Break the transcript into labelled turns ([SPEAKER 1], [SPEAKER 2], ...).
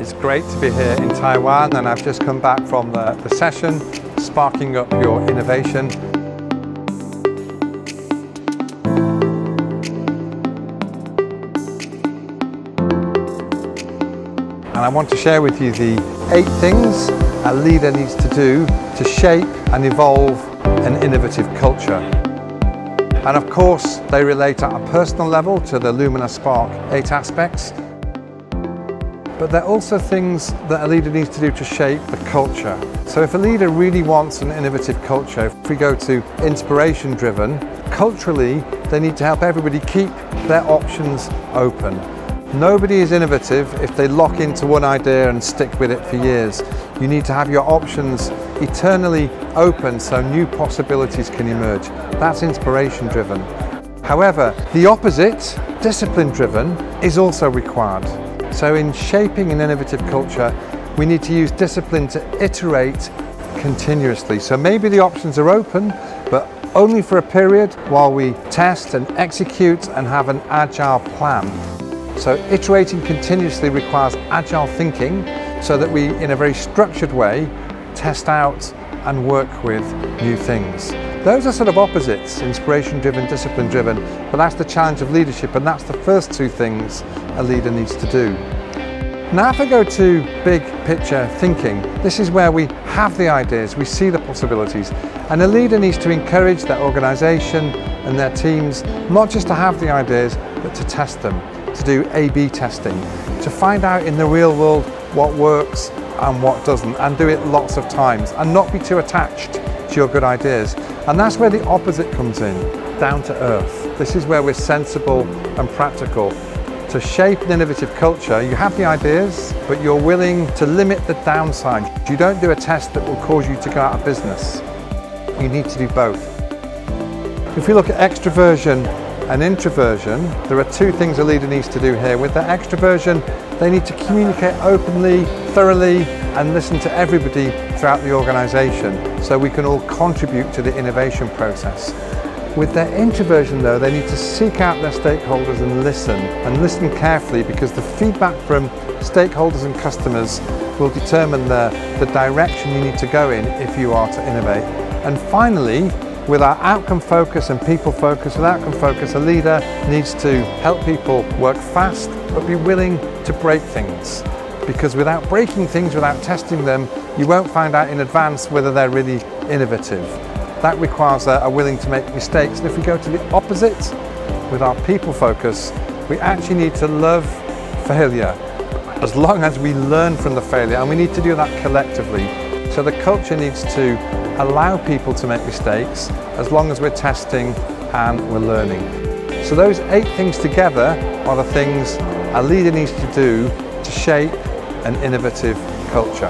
[SPEAKER 1] It's great to be here in Taiwan, and I've just come back from the session, Sparking Up Your Innovation. And I want to share with you the 8 things a leader needs to do to shape and evolve an innovative culture. And of course, they relate at a personal level to the Lumina Spark 8 aspects. But they're also things that a leader needs to do to shape the culture. So if a leader really wants an innovative culture, if we go to inspiration-driven, culturally, they need to help everybody keep their options open. Nobody is innovative if they lock into one idea and stick with it for years. You need to have your options eternally open so new possibilities can emerge. That's inspiration-driven. However, the opposite, discipline-driven, is also required. So in shaping an innovative culture, we need to use discipline to iterate continuously. So maybe the options are open, but only for a period while we test and execute and have an agile plan. So iterating continuously requires agile thinking so that we, in a very structured way, test out and work with new things. Those are sort of opposites, inspiration-driven, discipline-driven, but that's the challenge of leadership, and that's the first 2 things a leader needs to do. Now if I go to big picture thinking, this is where we have the ideas, we see the possibilities, and a leader needs to encourage their organisation and their teams not just to have the ideas, but to test them, to do A/B testing, to find out in the real world what works and what doesn't, and do it lots of times, and not be too attached to your good ideas. And that's where the opposite comes in, down to earth. This is where we're sensible and practical. To shape an innovative culture, you have the ideas, but you're willing to limit the downside. You don't do a test that will cause you to go out of business. You need to do both. If we look at extroversion and introversion, there are 2 things a leader needs to do here. With their extroversion, they need to communicate openly, thoroughly, and listen to everybody throughout the organisation so we can all contribute to the innovation process. With their introversion though, they need to seek out their stakeholders and listen carefully, because the feedback from stakeholders and customers will determine the direction you need to go in if you are to innovate. And finally, with our outcome focus and people focus, with outcome focus, a leader needs to help people work fast, but be willing to break things. Because without breaking things, without testing them, you won't find out in advance whether they're really innovative. That requires a willing to make mistakes. And if we go to the opposite, with our people focus, we actually need to love failure, as long as we learn from the failure, and we need to do that collectively. So the culture needs to allow people to make mistakes as long as we're testing and we're learning. So those 8 things together are the things a leader needs to do to shape an innovative culture.